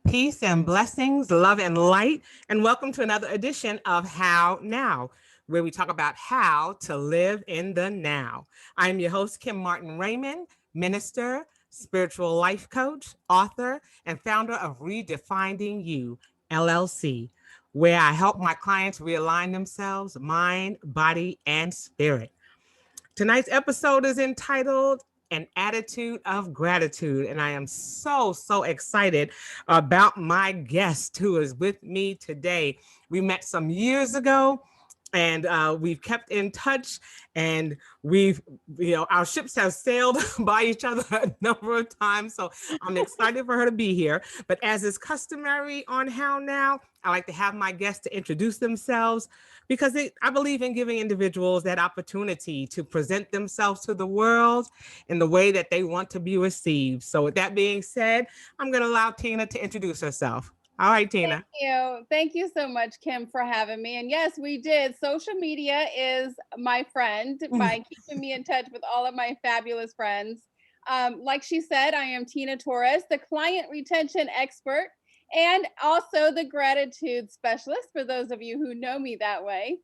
Peace and blessings, love and light, and welcome to another edition of How Now, where we talk about how to live in the now. I'm your host, Kim Martin Raymond, minister, spiritual life coach, author, and founder of Redefining You, LLC, where I help my clients realign themselves, mind, body, and spirit. Tonight's episode is entitled An Attitude of Gratitude. And I am so excited about my guest who is with me today. We met some years ago and we've kept in touch, and our ships have sailed by each other a number of times. So I'm excited for her to be here. But as is customary on How Now, I like to have my guests to introduce themselves because I believe in giving individuals that opportunity to present themselves to the world in the way that they want to be received. So with that being said, I'm going to allow Tina to introduce herself. All right, Thank Tina. you. Thank you so much, Kim, for having me. And yes, we did. Social media is my friend by keeping me in touch with all of my fabulous friends. Like she said, I am Tina Torres, the client retention expert and also the gratitude specialist for those of you who know me that way.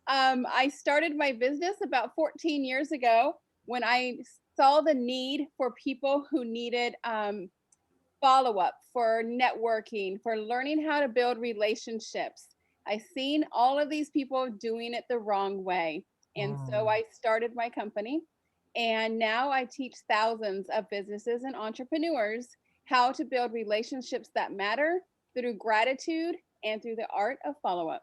I started my business about 14 years ago when I saw the need for people who needed follow up, for networking, for learning how to build relationships. I seen all of these people doing it the wrong way. And so I started my company. And now I teach thousands of businesses and entrepreneurs how to build relationships that matter through gratitude and through the art of follow up.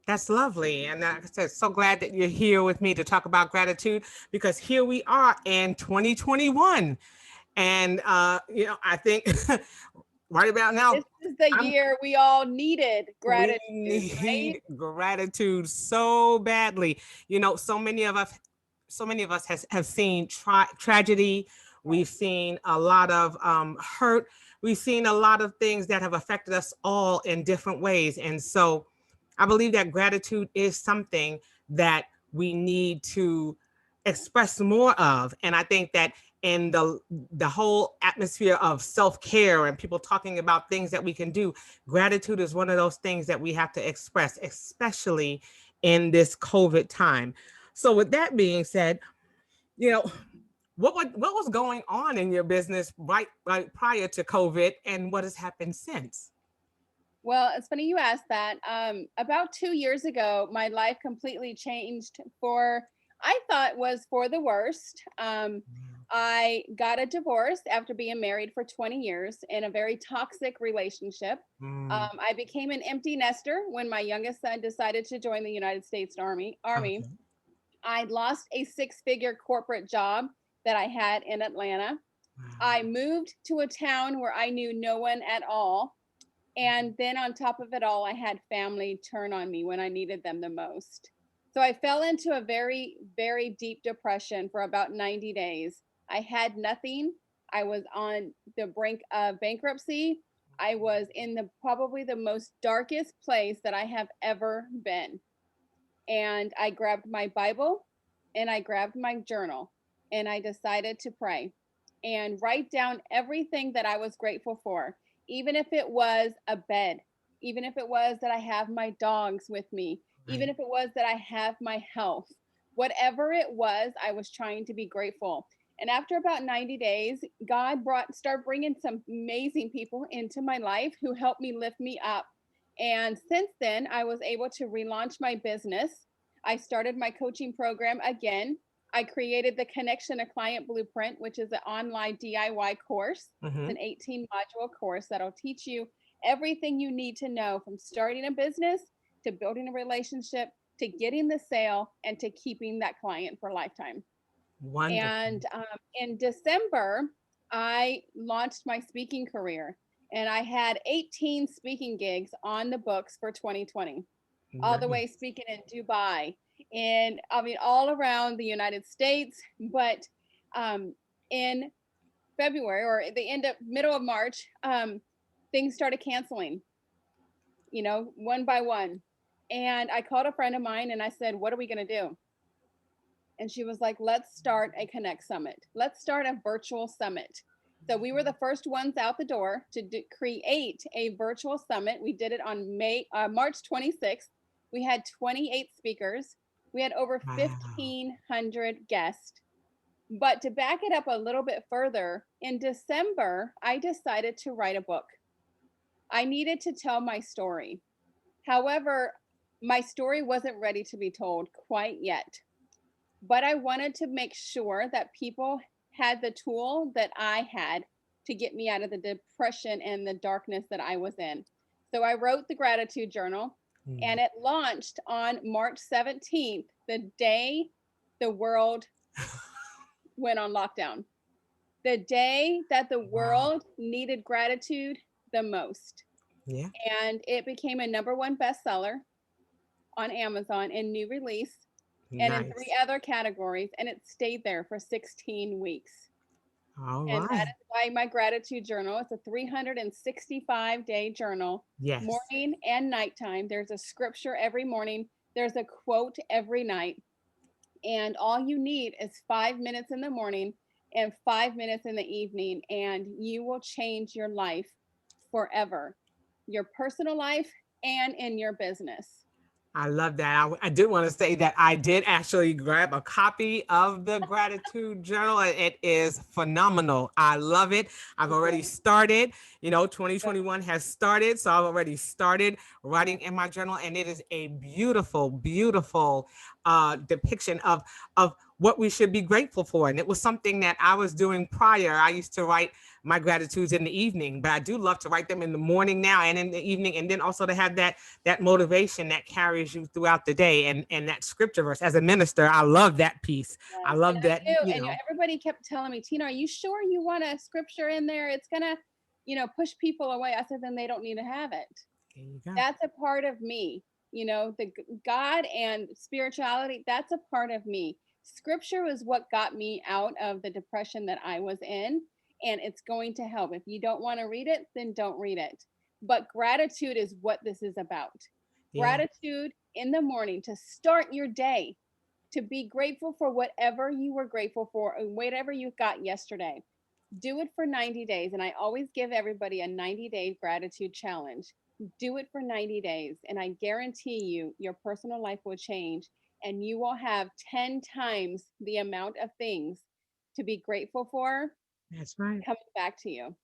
That's lovely. And like I said, so glad that you're here with me to talk about gratitude because here we are in 2021. And, I think right about now, This is the I'm, year we all needed we gratitude, right? need gratitude so badly. So many of us have seen tragedy. We've seen a lot of hurt. We've seen a lot of things that have affected us all in different ways. And so I believe that gratitude is something that we need to express more of. And I think that in the whole atmosphere of self-care and people talking about things that we can do, gratitude is one of those things that we have to express, especially in this COVID time. So with that being said, you know, what was going on in your business right prior to COVID, and what has happened since? Well, it's funny you asked that. About 2 years ago, my life completely changed for, I thought was for the worst. I got a divorce after being married for 20 years in a very toxic relationship. Mm, I became an empty nester when my youngest son decided to join the United States Army. okay. I lost a six-figure corporate job that I had in Atlanta. I Wow. moved to a town where I knew no one at all, and then on top of it all, I had family turn on me when I needed them the most. So I fell into a very deep depression for about 90 days. I had nothing. I was on the brink of bankruptcy. I was in the probably the most darkest place that I have ever been. And I grabbed my Bible and I grabbed my journal and I decided to pray and write down everything that I was grateful for, even if it was a bed, even if it was that I have my dogs with me, even Right. if it was that I have my health, whatever it was, I was trying to be grateful. And after about 90 days, God start bringing some amazing people into my life who helped me lift me up. And since then, I was able to relaunch my business. I started my coaching program again. I created the Connection to Client Blueprint, which is an online DIY course. It's Mm-hmm. an 18 module course that'll teach you everything you need to know from starting a business to building a relationship to getting the sale and to keeping that client for a lifetime. Wonderful. And in December, I launched my speaking career and I had 18 speaking gigs on the books for 2020, all the way Nice. speaking in Dubai, and I mean, all around the United States. But in February or at the middle of March, things started canceling, one by one. And I called a friend of mine and I said, "What are we going to do?" And she was like, "Let's start a Connect Summit. Let's start a virtual summit." So we were the first ones out the door to create a virtual summit. We did it on March 26th. We had 28 speakers. We had over Wow. 1,500 guests. But to back it up a little bit further, in December, I decided to write a book. I needed to tell my story. However, my story wasn't ready to be told quite yet. But I wanted to make sure that people had the tool that I had to get me out of the depression and the darkness that I was in. So I wrote the gratitude journal, Mm. and it launched on March 17th, the day the world went on lockdown, the day that the Wow. world needed gratitude the most. Yeah. And it became a number one bestseller on Amazon in new release and in three Nice. other categories, and it stayed there for 16 weeks. All And that right. is why my gratitude journal, it's a 365-day journal, Yes. morning and nighttime. There's a scripture every morning, there's a quote every night, and all you need is 5 minutes in the morning and 5 minutes in the evening, and you will change your life forever, your personal life and in your business. I love that. I did want to say that I did actually grab a copy of the gratitude journal. It is phenomenal. I love it. I've Thank already you. started. Good. 2021 has started. So I've already started Yeah. writing in my journal. And it is a beautiful, beautiful depiction of what we should be grateful for. And it was something that I was doing prior. I used to write my gratitudes in the evening, but I do love to write them in the morning now and in the evening. And then also to have that motivation that carries you throughout the day, and that scripture verse. As a minister, I love that piece. I Yes, and love I that, do, and everybody kept telling me, "Tina, are you sure you want a scripture in there? It's gonna, push people away." I said, "Then they don't need to have it." there you go. That's a part of me, the God and spirituality, that's a part of me. Scripture is what got me out of the depression that I was in, and it's going to help. If you don't want to read it, then don't read it. But gratitude is what this is about. Yeah. Gratitude in the morning to start your day, to be grateful for whatever you were grateful for and whatever you got yesterday. Do it for 90 days. And I always give everybody a 90-day gratitude challenge. Do it for 90 days. And I guarantee you, your personal life will change and you will have 10 times the amount of things to be grateful for That's right. coming back to you.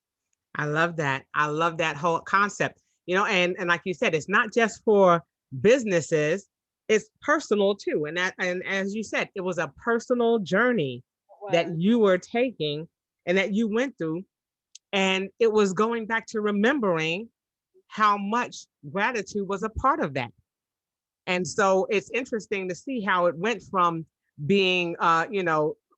I love that. I love that whole concept. And like you said, it's not just for businesses, it's personal too. And as you said, it was a personal journey It that was. you were taking and that you went through. And it was going back to remembering how much gratitude was a part of that. And so it's interesting to see how it went from being,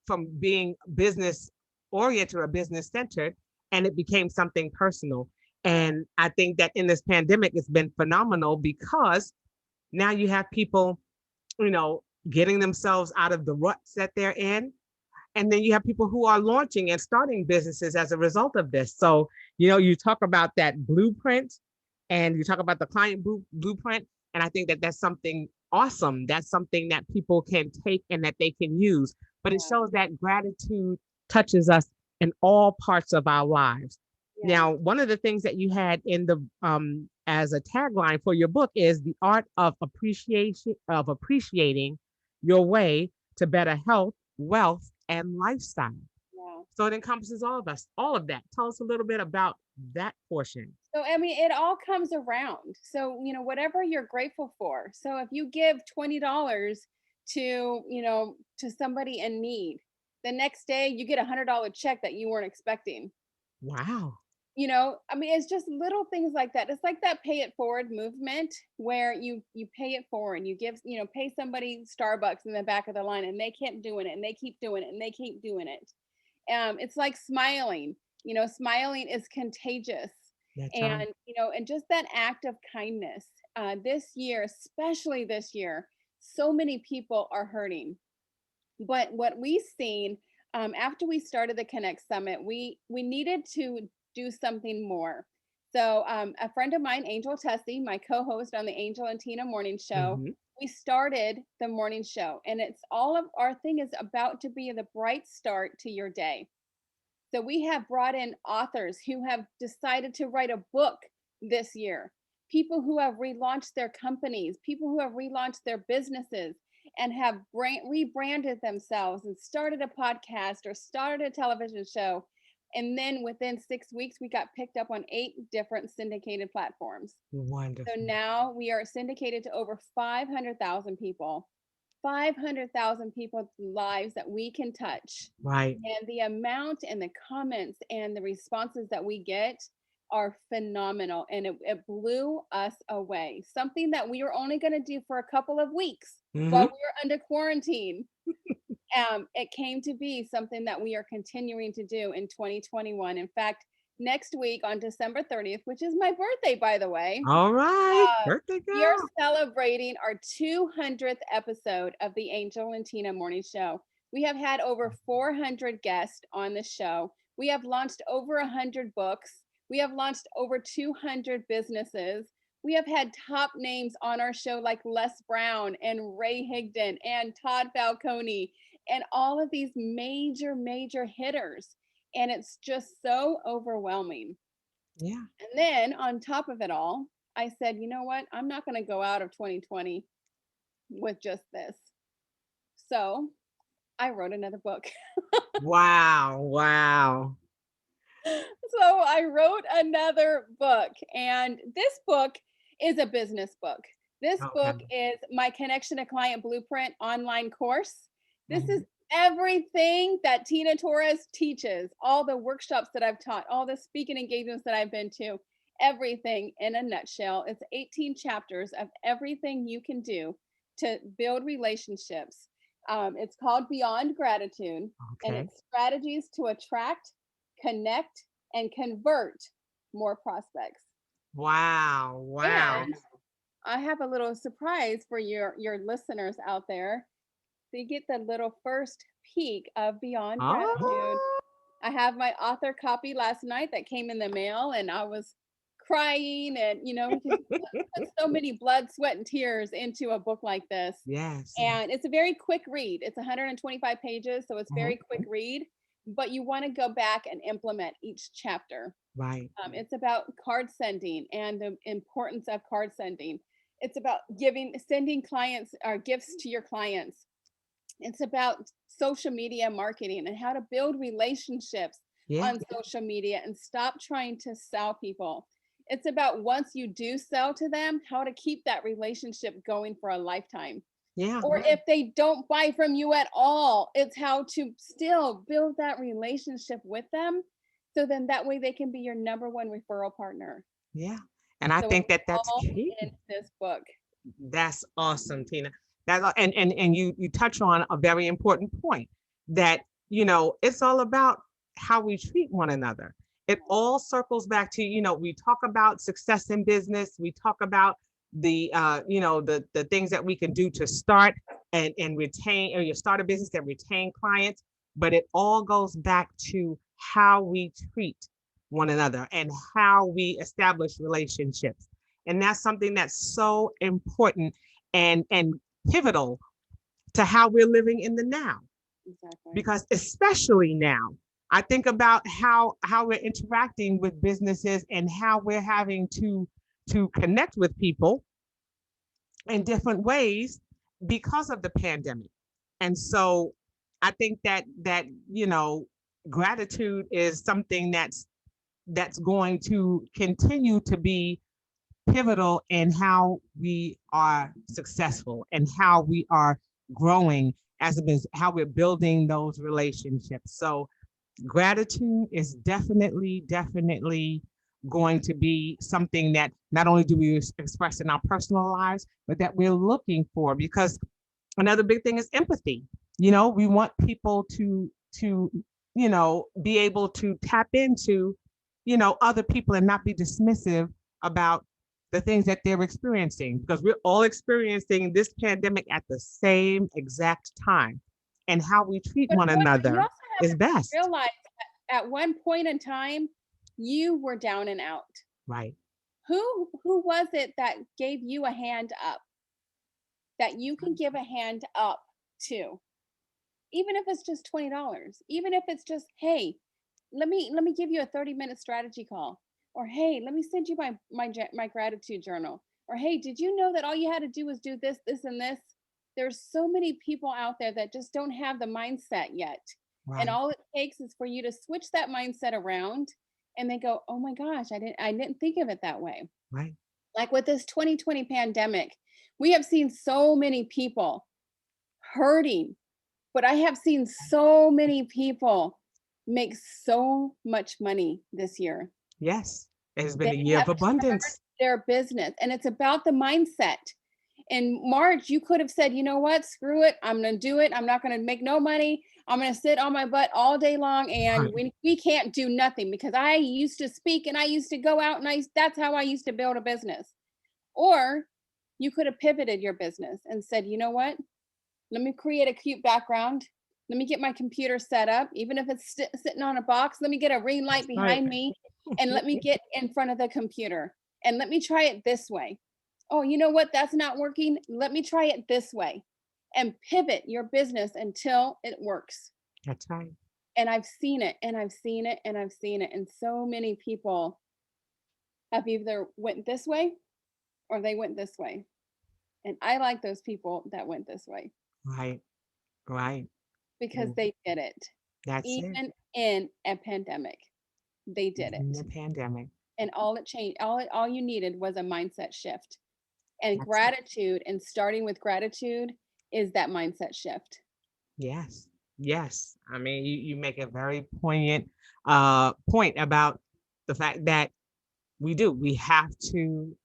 from being business oriented or business centered, and it became something personal. Yeah. And I think that in this pandemic, it's been phenomenal because now you have people, you know, getting themselves out of the ruts that they're in. And then you have people who are launching and starting businesses as a result of this. So, you talk about that blueprint and you talk about the client blueprint. And I think that that's something awesome. That's something that people can take and that they can use. But it Yeah. shows that gratitude touches us in all parts of our lives. Yeah. Now, one of the things that you had in the as a tagline for your book is the art of appreciating your way to better health, wealth, and lifestyle. Yeah. So it encompasses all of us, all of that. Tell us a little bit about that portion. So, I mean, it all comes around. So, whatever you're grateful for. So, if you give $20 to somebody in need, the next day you get $100 check that you weren't expecting. Wow. I mean, it's just little things like that. It's like that pay it forward movement where you pay it forward. You give, pay somebody Starbucks in the back of the line and they keep doing it and they keep doing it and they keep doing it. It's like smiling. Smiling is contagious, That's right. and just that act of kindness. This year, especially this year, so many people are hurting. But what we've seen, after we started the Connect Summit, we needed to do something more. So a friend of mine, Angel Tessie, my co-host on the Angel and Tina Morning Show, Hmm. we started the morning show, and it's all of our thing is about to be the bright start to your day. So we have brought in authors who have decided to write a book this year, people who have relaunched their companies, people who have relaunched their businesses and have rebranded themselves and started a podcast or started a television show. And then within 6 weeks, we got picked up on 8 different syndicated platforms. So Wonderful. now we are syndicated to over 500,000 people, 500,000 people's lives that we can touch. Right. And the amount and the comments and the responses that we get are phenomenal. And it blew us away. Something that we were only going to do for a couple of weeks while we Hmm. were under quarantine. It came to be something that we are continuing to do in 2021. In fact, next week on December 30th, which is my birthday, by the way, All right. uh, Birthday we are girl. celebrating our 200th episode of the Angel and Tina Morning Show. We have had over 400 guests on the show. We have launched over 100 books. We have launched over 200 businesses. We have had top names on our show like Les Brown and Ray Higdon and Todd Falcone and all of these major, major hitters. And it's just so overwhelming. Yeah. And then on top of it all, I said, you know what? I'm not going to go out of 2020 with just this. So I wrote another book. Wow. Wow. So I wrote another book, and this book is a business book. This Okay. book is my Connection to Client Blueprint online course. This is Mhm. everything that Tina Torres teaches, all the workshops that I've taught, all the speaking engagements that I've been to, everything in a nutshell. It's 18 chapters of everything you can do to build relationships. It's called Beyond Gratitude, and Okay. it's strategies to attract, connect, and convert more prospects. Wow. Wow. And I have a little surprise for your listeners out there. So you get the little first peek of Beyond Gratitude. Oh, I have my author copy last night that came in the mail, and I was crying, and because you put so many blood, sweat, and tears into a book like this. yes. And it's a very quick read. It's 125 pages, so it's Mhm. very quick read, but you want to go back and implement each chapter. Right. It's about card sending and the importance of card sending. It's about sending clients or gifts to your clients. It's about social media marketing and how to build relationships Yeah. on social media and stop trying to sell people. It's about once you do sell to them, how to keep that relationship going for a lifetime. Yeah. Or if they don't buy from you at all, it's how to still build that relationship with them. So then that way they can be your number one referral partner. Yeah. And I So it's think that that's all key. in this book. That's awesome, Tina. And you touch on a very important point that it's all about how we treat one another. It all circles back to we talk about success in business. We talk about the things that we can do to start and retain, or you start a business and retain clients. But it all goes back to how we treat one another and how we establish relationships. And that's something that's so important and pivotal to how we're living in the now. Exactly. Because especially now, I think about how we're interacting with businesses and how we're having to connect with people in different ways because of the pandemic. And so I think that gratitude is something that's going to continue to be pivotal in how we are successful and how we are growing as a business, how we're building those relationships. So gratitude is definitely going to be something that not only do we express in our personal lives, but that we're looking for, because another big thing is empathy. We want people to be able to tap into other people and not be dismissive about the things that they're experiencing, because we're all experiencing this pandemic at the same exact time, and how we treat But one you another also have is to best. realize that at one point in time, you were down and out. Right. Who was it that gave you a hand up that you can give a hand up to? Even if it's just $20, even if it's just, hey, let me give you a 30-minute strategy call. Or hey, let me send you my gratitude journal. Or hey, did you know that all you had to do was do this, this, and this? There's so many people out there that just don't have the mindset yet. And Right. all it takes is for you to switch that mindset around and they go, "Oh my gosh, I didn't think of it that way." Right. Like with this 2020 pandemic, we have seen so many people hurting, but I have seen so many people make so much money this year. Yes. It has been They a year have of turned abundance. their business, and it's about the mindset. In March, you could have said, "You know what? Screw it. I'm gonna do it. I'm not gonna make no money. I'm gonna sit on my butt all day long, and Right. we can't do nothing because I used to speak and I used to go out and that's how I used to build a business." Or you could have pivoted your business and said, "You know what? Let me create a cute background. Let me get my computer set up, even if it's sitting on a box. Let me get a ring light That's right. behind me and let me get in front of the computer and let me try it this way. Oh, you know what? That's not working. Let me try it this way and pivot your business until it works." That's right. And I've seen it and I've seen it and I've seen it. And so many people have either went this way or they went this way. And I like those people that went this way Right. Right. because Mm, they did it. that's it. Even in a pandemic, they did In it. the pandemic. And all it changed, all you needed was a mindset shift. And That's it. gratitude and starting with gratitude is that mindset shift. Yes. Yes. I mean, you make a very poignant point about the fact that we have to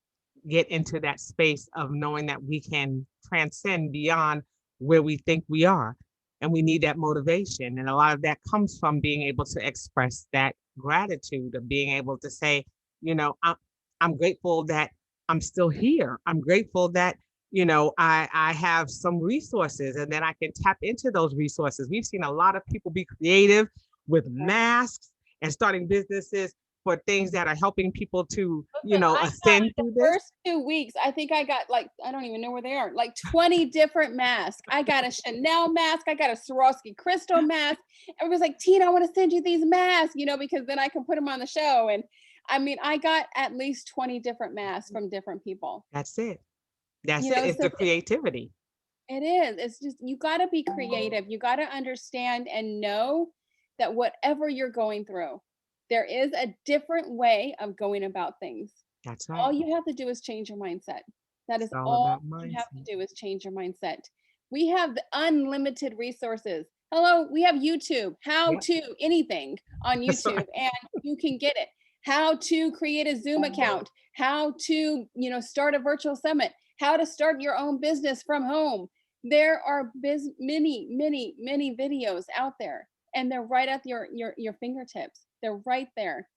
get into that space of knowing that we can transcend beyond where we think we are. And we need that motivation. And a lot of that comes from being able to express that gratitude of being able to say, you know, I'm grateful that I'm still here. I'm grateful that, I have some resources and then I can tap into those resources. We've seen a lot of people be creative with masks and starting businesses for things that are helping people to, Listen, I got ascend the through this. first 2 weeks, I think I got like, I don't even know where they are, like 20 different masks. I got a Chanel mask, I got a Swarovski crystal mask. Everybody's like, "Tina, I want to send you these masks, because then I can put them on the show." And I mean, I got at least 20 different masks from different people. That's it. That's it. It's So the creativity. it is. It's just you got to be creative. You got to understand and know that whatever you're going through, there is a different way of going about things. That's All right. you have to do is change your mindset. That It's is all all about you have mindset. to do is change your mindset. We have the unlimited resources. Hello, we have YouTube, how Yep. to anything on That's YouTube, right. and you can get it. How to create a Zoom account, how to, start a virtual summit, how to start your own business from home. There are many, many, many videos out there, and they're right at your fingertips. They're right there.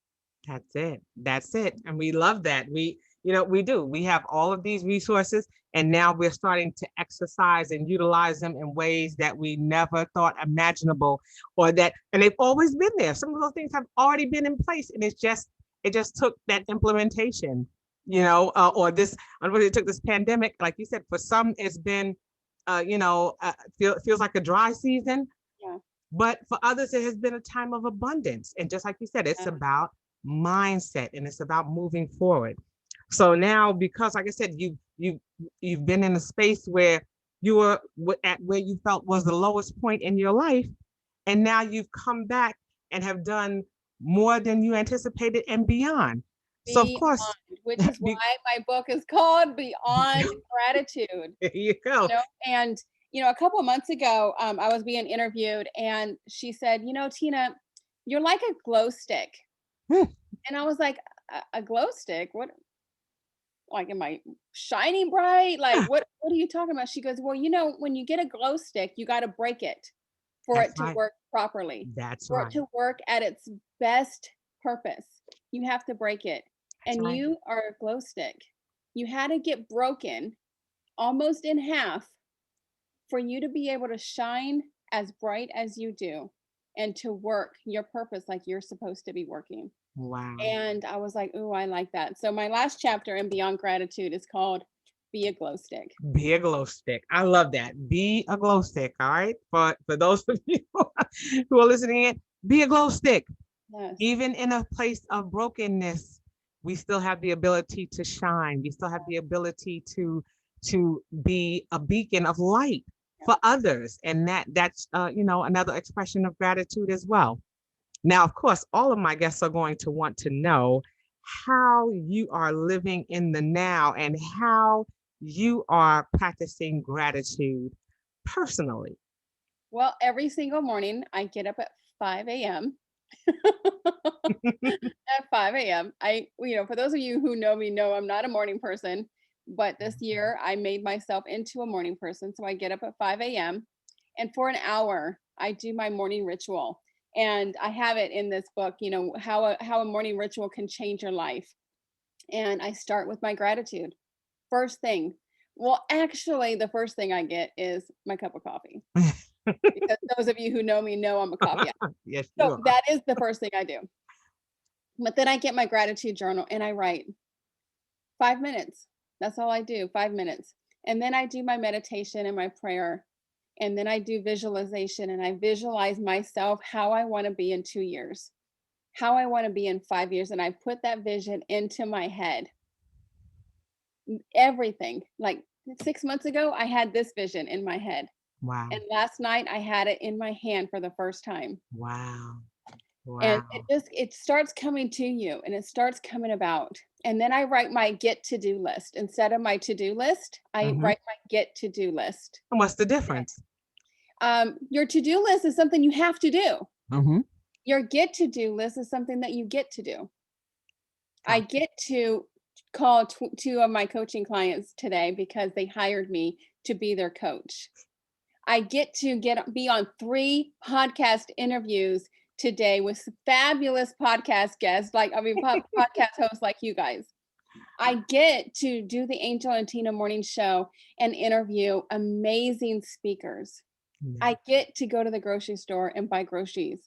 That's it. That's it. And we love that. We do. We have all of these resources, and now we're starting to exercise and utilize them in ways that we never thought imaginable, and they've always been there. Some of those things have already been in place, and it just took that implementation, or this, unfortunately, it took this pandemic, like you said, for some, it's been, feels like a dry season, Yeah. but for others, it has been a time of abundance. And just like you said, it's Yeah. about mindset and it's about moving forward. So now, because like I said, you've been in a space where you were at where you felt was the lowest point in your life, and now you've come back and have done more than you anticipated and beyond. So of Beyond, course, which is why my book is called Beyond Gratitude. there you go. And a couple of months ago, I was being interviewed, and she said, "Tina, you're like a glow stick." Hmm. And I was like, "A glow stick? What? Like, am I shining bright? Like, what are you talking about?" She goes, "Well, when you get a glow stick, you got to break it for That's it to right. work properly, That's for it right. to work at its best purpose. You have to break it. That's And right. you are a glow stick. You had to get broken almost in half for you to be able to shine as bright as you do and to work your purpose like you're supposed to be working." Wow. And I was like, "Ooh, I like that." So my last chapter in Beyond Gratitude is called Be a Glow Stick. Be a glow stick. I love that. Be a glow stick. All right. For those of you who are listening in, be a glow stick. Yes. Even in a place of brokenness, we still have the ability to shine. We still have the ability to be a beacon of light for others, and that's another expression of gratitude as well. Now, of course, all of my guests are going to want to know how you are living in the now and how you are practicing gratitude personally. Well, every single morning I get up at 5 a.m. At 5 a.m. For those of you who know me, know I'm not a morning person, but this year I made myself into a morning person. So I get up at 5 a.m. and for an hour, I do my morning ritual. And I have it in this book, how a morning ritual can change your life. And I start with my gratitude. First thing. Well, actually, the first thing I get is my cup of coffee. Because those of you who know me know I'm a coffee addict. Yes, you So are. that is the first thing I do. But then I get my gratitude journal and I write 5 minutes. That's all I do, 5 minutes. And then I do my meditation and my prayer. And then I do visualization and I visualize myself how I want to be in 2 years, how I want to be in 5 years. And I put that vision into my head. Everything. Like 6 months ago, I had this vision in my head. Wow. And last night I had it in my hand for the first time. Wow. And Wow. it starts coming to you and it starts coming about. And then I write my get to do list. Instead of my to do list, I Hmm. write my get to do list. And what's the difference? Your to do list is something you have to do. Hmm. Your get to do list is something that you get to do. I Gotcha. get to call two of my coaching clients today because they hired me to be their coach. I get to be on 3 podcast interviews today with fabulous podcast guests, podcast hosts like you guys. I get to do the Angel and Tina morning show and interview amazing speakers. Yeah. I get to go to the grocery store and buy groceries.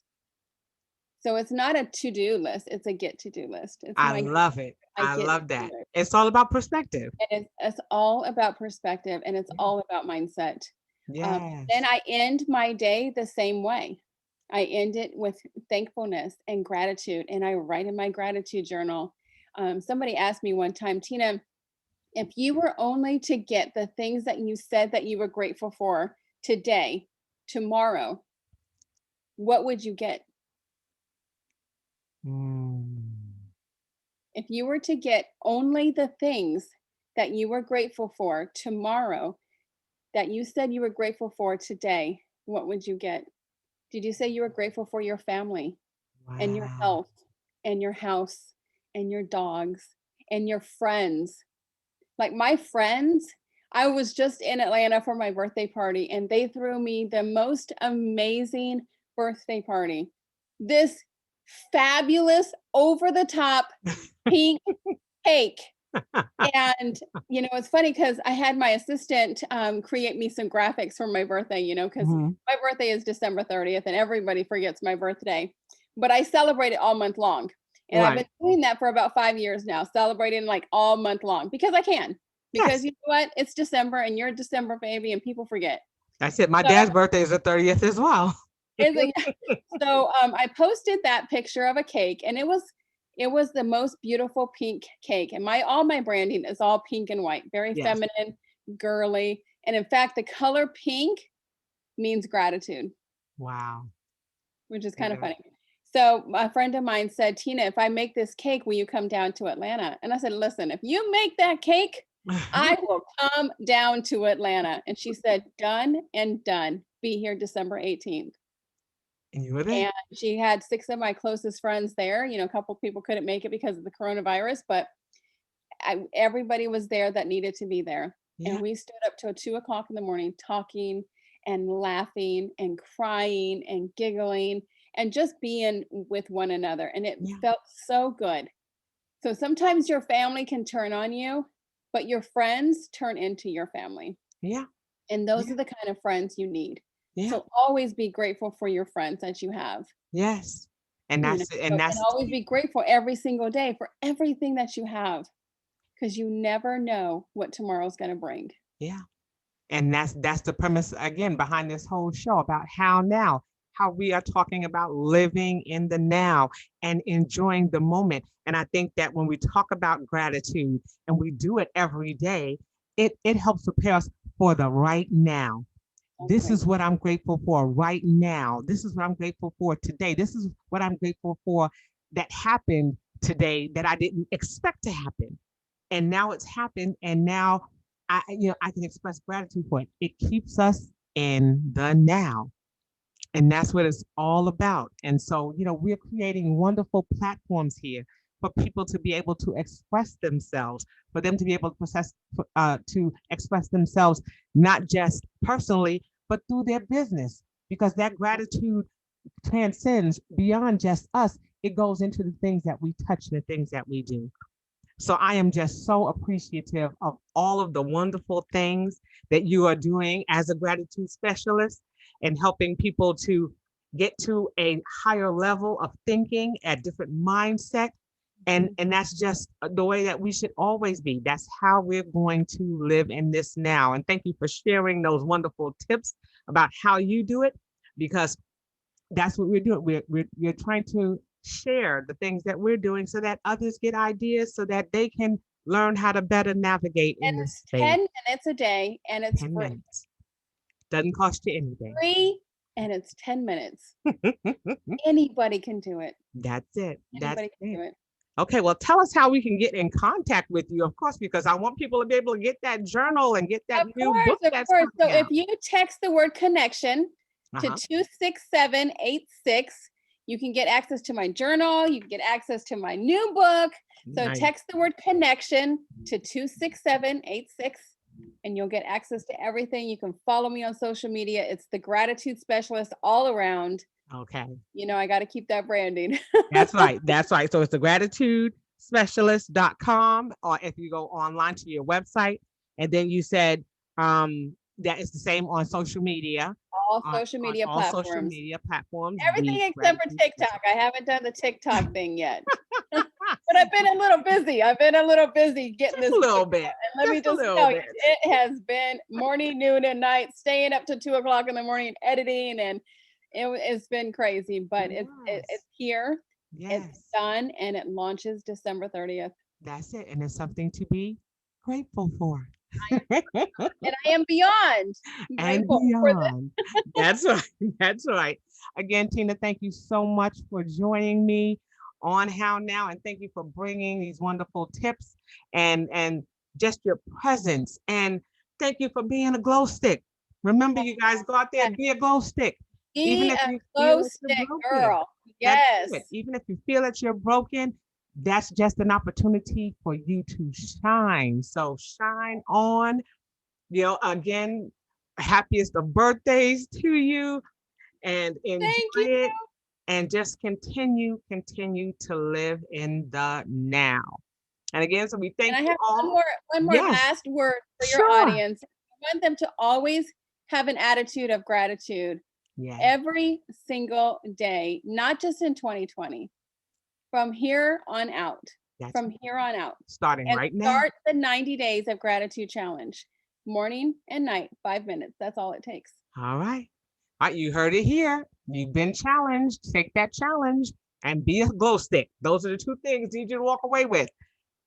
So it's not a to-do list, it's a get to do list. It's I my love it. I I get to love do that. it. It's all about perspective. And it's all about perspective and it's Yeah. all about mindset. Then Yes. I end my day the same way. I end it with thankfulness and gratitude, and I write in my gratitude journal. Somebody asked me one time, Tina, if you were only to get the things that you said that you were grateful for today, tomorrow, what would you get? Mm. If you were to get only the things that you were grateful for tomorrow, that you said you were grateful for today, what would you get? Did you say you were grateful for your family and your Wow. health and your house and your dogs and your friends? Like my friends, I was just in Atlanta for my birthday party and they threw me the most amazing birthday party. This fabulous, over the top pink cake. And, it's funny because I had my assistant create me some graphics for my birthday, because Mhm. my birthday is December 30th and everybody forgets my birthday. But I celebrate it all month long. And I've been Right. doing that for about 5 years now, celebrating like all month long because I can. Because Yes. you know what? It's December and you're a December baby and people forget. That's it. My So dad's birthday is the 30th as well. it's like, I posted that picture of a cake and it was the most beautiful pink cake. And all my branding is all pink and white, very Yes. feminine, girly. And in fact, the color pink means gratitude, Wow. which is It kind of does. funny. So a friend of mine said, Tina, if I make this cake, will you come down to Atlanta? And I said, listen, if you make that cake, I will come down to Atlanta. And she said, done and done. Be here December 18th. And you were there. And she had 6 of my closest friends there. A couple people couldn't make it because of the coronavirus, but everybody was there that needed to be there. Yeah. And we stood up till 2 o'clock in the morning talking and laughing and crying and giggling and just being with one another. And it Yeah. felt so good. So sometimes your family can turn on you, but your friends turn into your family. Yeah. And those Yeah. are the kind of friends you need. Yeah. So always be grateful for your friends that you have. Yes. And that's and And that's always be grateful every single day for everything that you have because you never know what tomorrow's going to bring. yeah. And that's the premise again behind this whole show about how now. how we are talking about living in the now and enjoying the moment. And I think that when we talk about gratitude and we do it every day, it helps prepare us for the right now. This Okay. is what I'm grateful for right now. This is what I'm grateful for today. This is what I'm grateful for that happened today that I didn't expect to happen. And now it's happened. And now I can express gratitude for it. It keeps us in the now. And that's what it's all about. And so, we're creating wonderful platforms here for people to be able to express themselves, for them to be able to express themselves, not just personally, but through their business, because that gratitude transcends beyond just us. It goes into the things that we touch, the things that we do. So I am just so appreciative of all of the wonderful things that you are doing as a gratitude specialist and helping people to get to a higher level of thinking, a different mindset. And that's just the way that we should always be. That's how we're going to live in this now. And thank you for sharing those wonderful tips about how you do it, because that's what we're doing. We're trying to share the things that we're doing so that others get ideas so that they can learn how to better navigate And in this it's space. 10 minutes a day and it's 10 free. minutes. Doesn't cost you anything. Free and it's 10 minutes. Anybody can do it. That's it. That's Anybody can it. do it. Okay, well, tell us how we can get in contact with you, of course, because I want people to be able to get that journal and get that Of new course, book of that's course. So coming if out. you text the word connection to Uh-huh. 26786, you can get access to my journal. You can get access to my new book. So Nice. text the word connection to 26786 and you'll get access to everything. You can follow me on social media. It's the gratitude specialist all around. Okay. I got to keep that branding. That's right. That's right. So it's the gratitudespecialist.com, or if you go online to your website, and then you said that is the same on social media, All on, social on media all social platforms. media platforms, Everything the except for gratitude TikTok. specialist. I haven't done the TikTok thing yet. But I've been a little busy. I've been a little busy getting Just this a book little out. bit. And let me Just a just little tell you, bit. it has been morning, noon, and night, staying up to 2 o'clock in the morning, editing, and it's been crazy. But it's Yes. here, it's Yes. done, and it launches December 30th. That's it. And it's something to be grateful for. And I am beyond And grateful for this. beyond. That's right. That's right. Again, Tina, thank you so much for joining me on How Now, and thank you for bringing these wonderful tips and just your presence. And thank you for being a glow stick. Remember, you guys, go out there and be a glow stick, even Be if a you feel glow that you're stick broken. girl. That's Yes. it. Even if you feel that you're broken, that's just an opportunity for you to shine. So shine on. Again, happiest of birthdays to you, and enjoy Thank you. it, and just continue to live in the now. And again, so we And thank I you have all. one more Yes, last word for your sure. audience. I want them to always have an attitude of gratitude Yeah, every single day, not just in 2020, from here on out. that's From here on out. starting And right now. start the 90 days of gratitude challenge. Morning and night, 5 minutes. That's all it takes. All right. All right, you heard it here. You've been challenged. Take that challenge and be a glow stick. Those are the two things you need you to walk away with.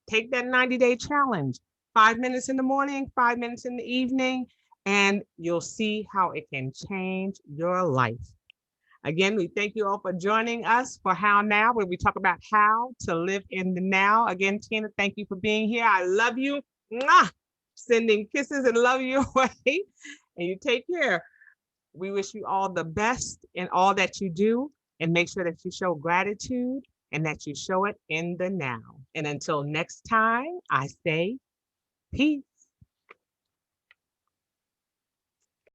Take that 90-day challenge, 5 minutes in the morning, 5 minutes in the evening, and you'll see how it can change your life. Again, we thank you all for joining us for How Now, where we talk about how to live in the now. Again, Tina, thank you for being here. I love you. Mwah! Sending kisses and love you away. And you take care. We wish you all the best in all that you do, and make sure that you show gratitude and that you show it in the now. And until next time, I say peace.